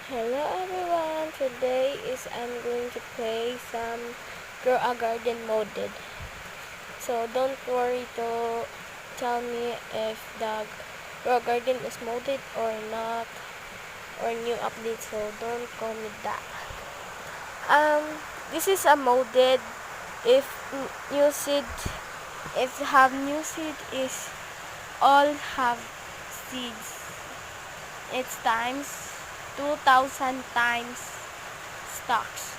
Hello everyone, today I'm going to play some Grow a Garden modded. So don't worry to tell me if the Grow a Garden is modded or not, or new update, so don't comment that. This is a modded. If new seed, if have new seed is all have seeds. It's times 2,000 times stocks.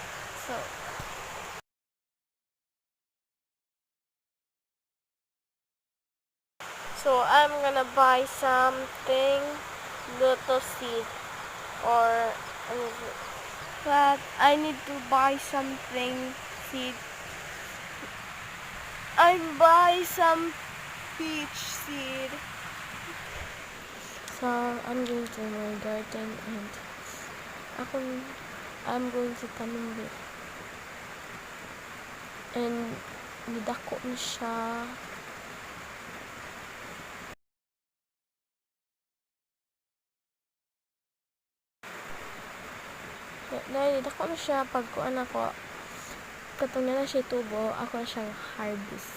So I'm gonna buy something lotus seed or but I need to buy something seed. I buy some peach seed. So I'm going to my garden and ako I'm going to tanim it. And nidako na siya. Nidako na siya pag kuan ako. Katong na siya tubo, ako na siyang harvest.